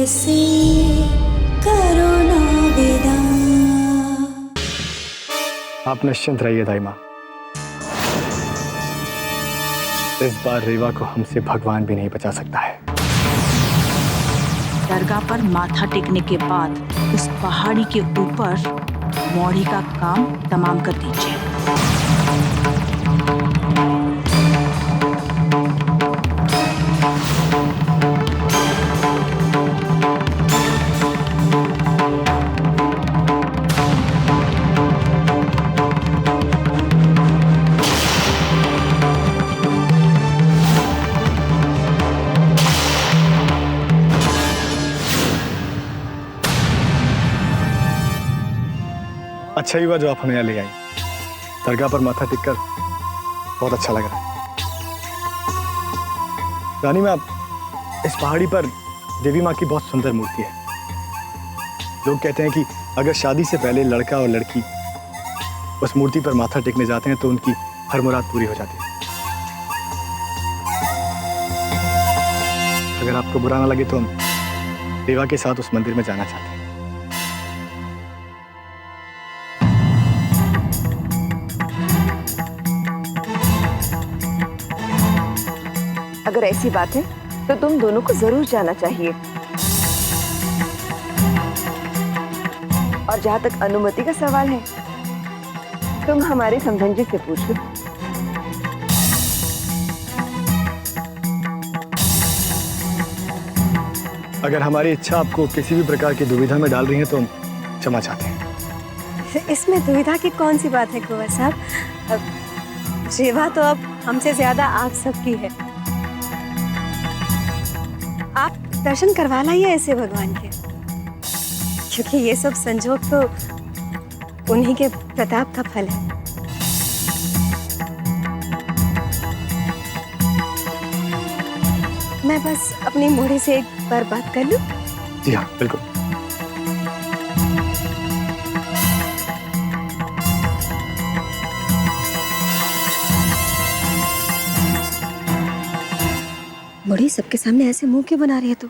से करो ना विदा। आप निश्चिंत रहिए दाई माँ, इस बार रेवा को हमसे भगवान भी नहीं बचा सकता है। दरगाह पर माथा टेकने के बाद उस पहाड़ी के ऊपर मौड़ी का काम तमाम कर दीजिए। अच्छा ही हुआ जो आप हमें यहाँ ले आई। दरगाह पर माथा टेक कर बहुत अच्छा लग रहा है। रानी माँ, इस पहाड़ी पर देवी माँ की बहुत सुंदर मूर्ति है। लोग कहते हैं कि अगर शादी से पहले लड़का और लड़की उस मूर्ति पर माथा टेकने जाते हैं तो उनकी हर मुराद पूरी हो जाती है। अगर आपको बुरा ना लगे तो हम देवा के साथ उस मंदिर में जाना चाहते हैं। अगर ऐसी बात है तो तुम दोनों को जरूर जाना चाहिए। और जहां तक अनुमति का सवाल है, तुम हमारे समधन जी से पूछ लो। अगर हमारी इच्छा आपको किसी भी प्रकार की दुविधा में डाल रही है तो हम क्षमा चाहते हैं। इसमें दुविधा की कौन सी बात है कुंवर साहब? रेवा तो अब हमसे ज्यादा आप सबकी है। आप दर्शन करवा लाइए ऐसे भगवान के, क्योंकि ये सब संजोग तो उन्हीं के प्रताप का फल है। मैं बस अपनी मोड़ी से एक बार बात कर लूं? जी हाँ, बिल्कुल। मोड़ी, सबके सामने ऐसे मुंह क्यों बना रही है तू?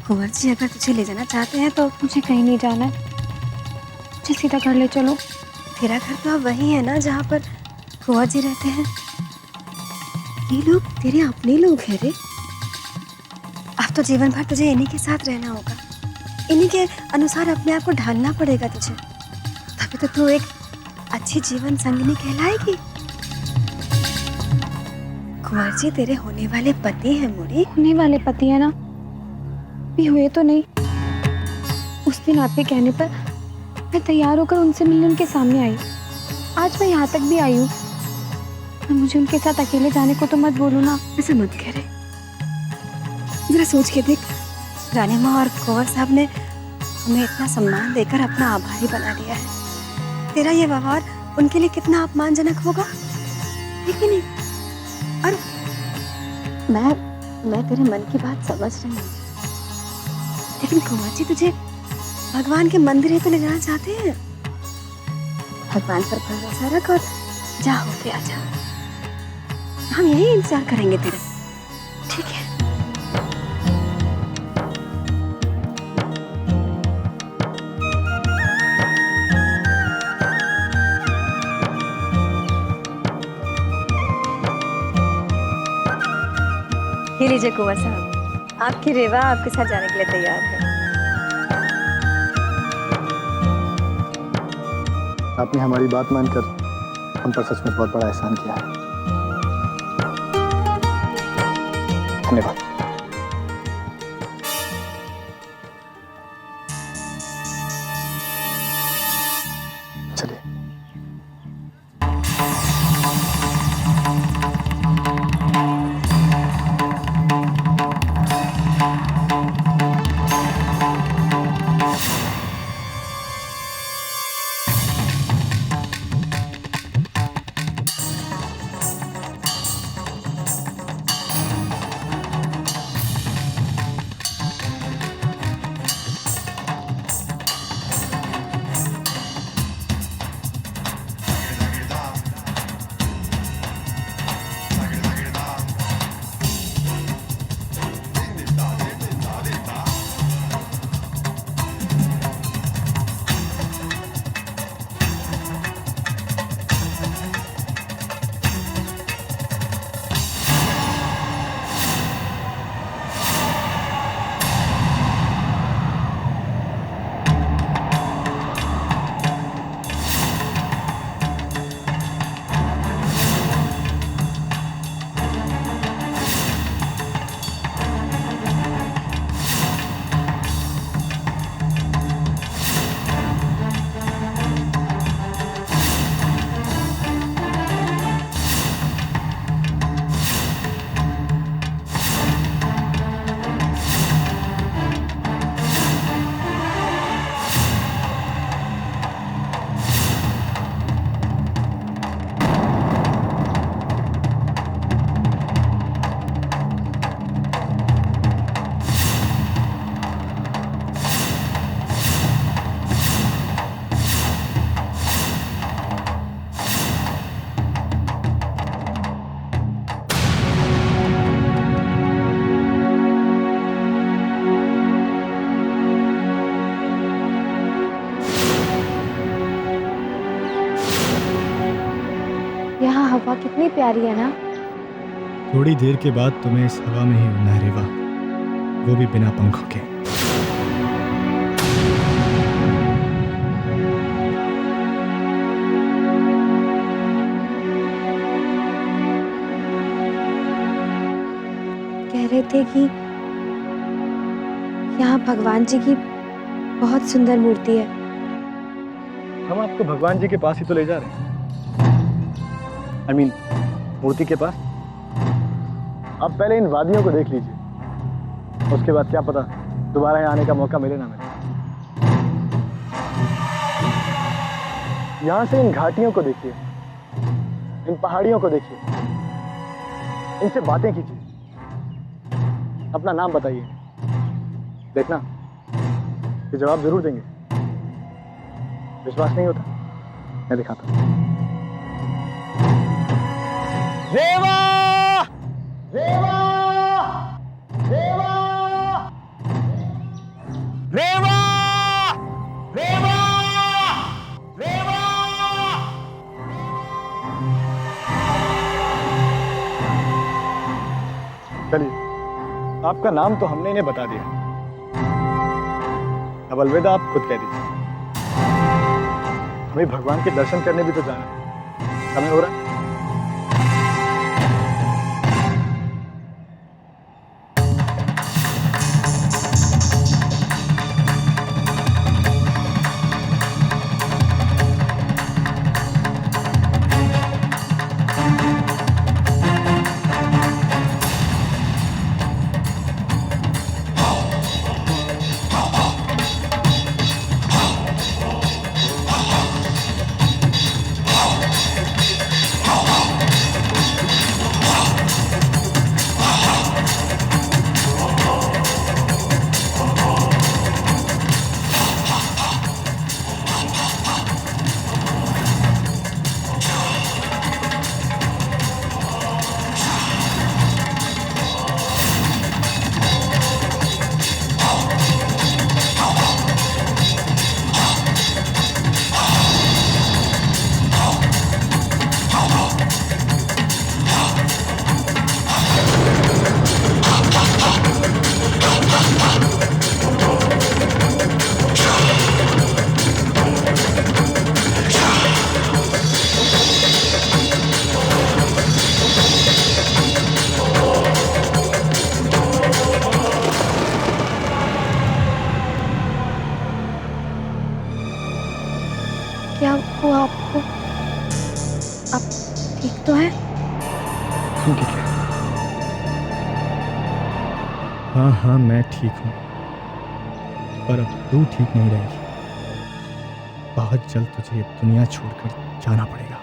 कुंवर जी अगर तुझे ले जाना चाहते हैं तो मुझे कहीं नहीं जाना है, मुझे सीधा घर ले चलो। तेरा घर तो अब वही है ना जहाँ पर कुंवर जी रहते हैं। ये लोग तेरे अपने लोग हैं रे। अब तो जीवन भर तुझे इन्हीं के साथ रहना होगा, इन्हीं के अनुसार अपने आप को ढालना पड़ेगा तुझे, तभी तो तू एक अच्छी जीवन संगिनी कहलाएगी। कुंवर जी तेरे होने वाले पति हैं मोड़ी। होने वाले पति है ना, भी हुए तो नहीं। उस दिन आपके कहने पर मैं तैयार होकर उनसे मिलने उनके सामने आई। आज मैं यहाँ तक भी आई हूँ, और मुझे उनके साथ अकेले जाने को तो मत बोलो ना। ऐसा मत कह रहे, जरा सोच के देख, रानी माँ और कुंवर साहब ने हमें इतना सम्मान देकर अपना आभारी बना दिया है। तेरा ये व्यवहार उनके लिए कितना अपमानजनक होगा, है कि नहीं? और मैं तेरे मन की बात समझ रही हूँ, लेकिन कुंवर जी तुझे भगवान के मंदिर ही तो ले जाना चाहते हैं। भगवान पर भरोसा रख और जा होके आ जा। हम यही इंतजार करेंगे तेरा, ठीक है? ये लीजिए कुंवर साहब, आपकी रेवा आपके साथ जाने के लिए तैयार है। आपने हमारी बात मानकर हम पर सचमुच बहुत बड़ा एहसान किया है। धन्यवाद। चलिए। हवा कितनी प्यारी है ना। थोड़ी देर के बाद तुम्हें इस हवा में ही उड़ना है रेवा, वो भी बिना पंखों के। कह रहे थे कि यहाँ भगवान जी की बहुत सुंदर मूर्ति है। हम आपको भगवान जी के पास ही तो ले जा रहे हैं। I mean, मूर्ति के पास। आप पहले इन वादियों को देख लीजिए, उसके बाद क्या पता दोबारा यहाँ आने का मौका मिले ना मिले। यहाँ से इन घाटियों को देखिए, इन पहाड़ियों को देखिए, इनसे बातें कीजिए, अपना नाम बताइए। देखना ये जवाब जरूर देंगे। विश्वास नहीं होता, मैं दिखाता हूं। रेवा! रेवा! रेवा! रेवा! रेवा! रेवा! चलिए, आपका नाम तो हमने इन्हें बता दिया, अब अलविदा आप खुद कह दीजिए। हमें भगवान के दर्शन करने भी तो जाना है, समय हो रहा है। क्या हुआ आपको? आप ठीक तो हैं? हम ठीक है। हाँ हाँ, मैं ठीक हूँ, पर अब तू ठीक नहीं रहेगी। बहुत जल्द तुझे ये दुनिया छोड़कर जाना पड़ेगा।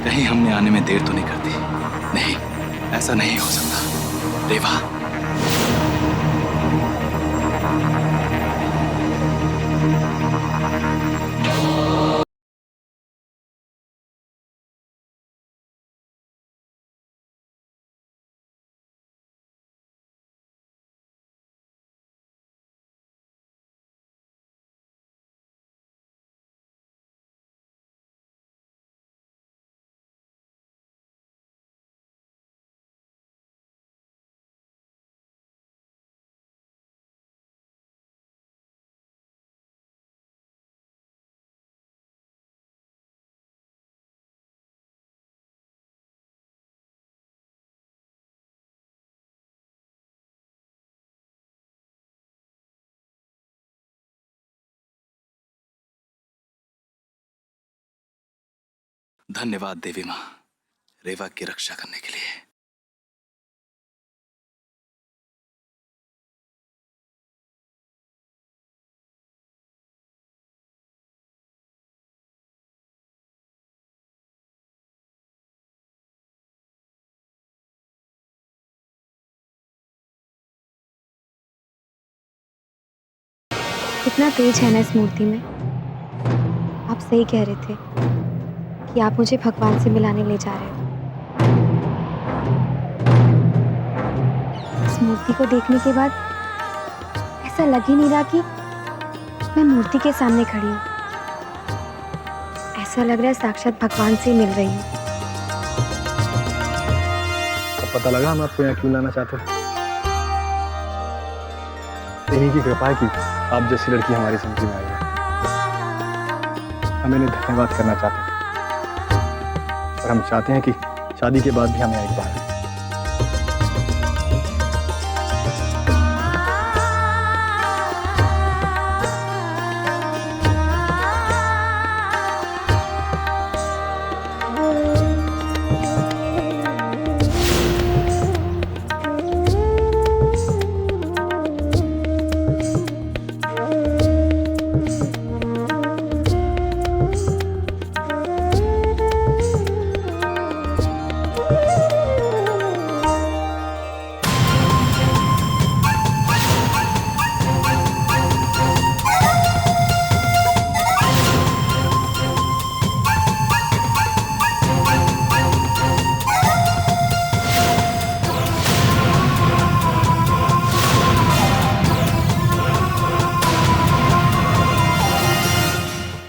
कहीं हमने आने में देर तो नहीं कर दी? नहीं, ऐसा नहीं हो सकता। रेवा, धन्यवाद देवी माँ। रेवा की रक्षा करने के लिए। कितना तेज है ना इस मूर्ति में। आप सही कह रहे थे कि आप मुझे भगवान से मिलाने ले जा रहे हो। इस मूर्ति को देखने के बाद ऐसा लग ही नहीं रहा कि मैं मूर्ति के सामने खड़ी हूँ। ऐसा लग रहा है साक्षात भगवान से मिल रही हूँ। अब पता लगा हम आपको यहाँ क्यों लाना चाहते थे। इन्हीं की कृपा है कि आप जैसी लड़की हमारी जिंदगी में आई है। हम इन्हें धन्यवाद करना चाहते हैं और हम चाहते हैं कि शादी के बाद भी हमें एक बार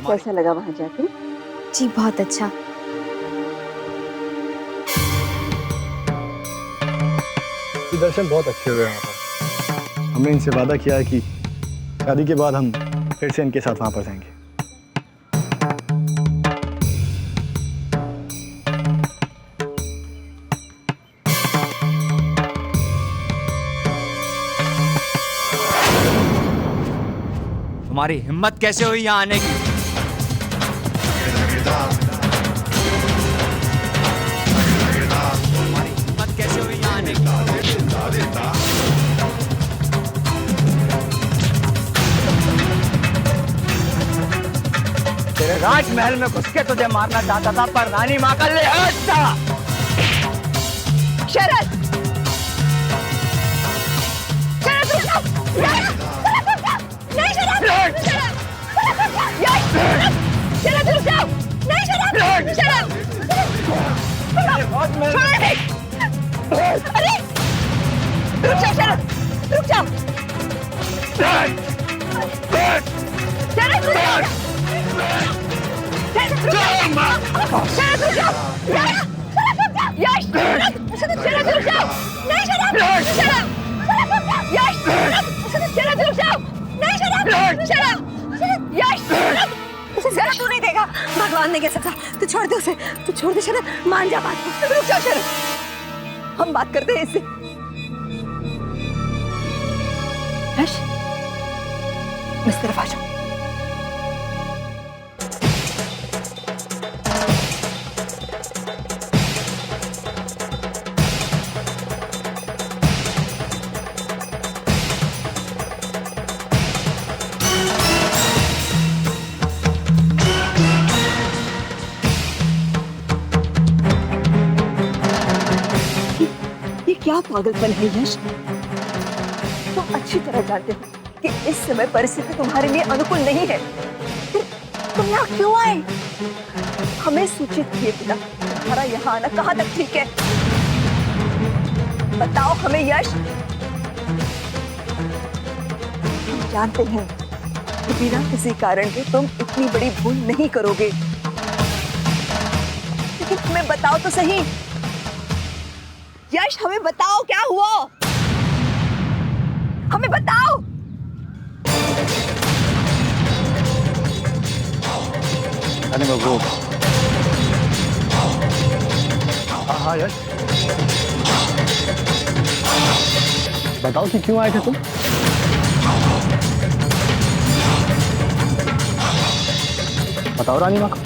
कैसा लगा वहां जाके? जी बहुत अच्छा। ये दर्शन बहुत अच्छे हुए यहाँ पर। हमने इनसे वादा किया है कि शादी के बाद हम फिर से इनके साथ वहाँ पर जाएंगे। तुम्हारी हिम्मत कैसे हुई यहाँ आने की? तुम्हारी हिम्मत कैसे हुई यहाँ आने की? तेरे राजमहल में घुस के तुझे मारना चाहता था, पर रानी माँ का लिहाज था। शरद! शरद रुक जाओ! नहीं शरद! शरद! अरे! रुक जाओ शरद! रुक जाओ! शरद रुक जाओ! शरद रुक जाओ! यश! शरद रुक जाओ! नहीं शरद! शरद! यश! शरद रुक जाओ! नहीं शरद! शरद! यश! जरा तू नहीं देगा, भगवान ने क्या सजा। तू छोड़ दे उसे, तू छोड़ दे शरद, मान जा बात को। रुक जाओ शरद, हम बात करते हैं इससे। यश, इस तरफ आ जाओ। क्या पागलपन है यश? तुम अच्छी तरह जानते हो कि इस समय परिस्थिति तुम्हारे लिए अनुकूल नहीं है। तुम यहाँ क्यों आए? हमें सूचित किए बिना तुम्हारा यहाँ आना कहाँ तक ठीक है? बताओ हमें यश। हम जानते हैं कि बिना किसी कारण के तुम इतनी बड़ी भूल नहीं करोगे, लेकिन हमें बताओ तो सही। यश हमें बताओ क्या हुआ? हमें बताओ। अरे वो हाँ यश, बताओ कि क्यों आए थे तुम? बताओ रानी माँ को।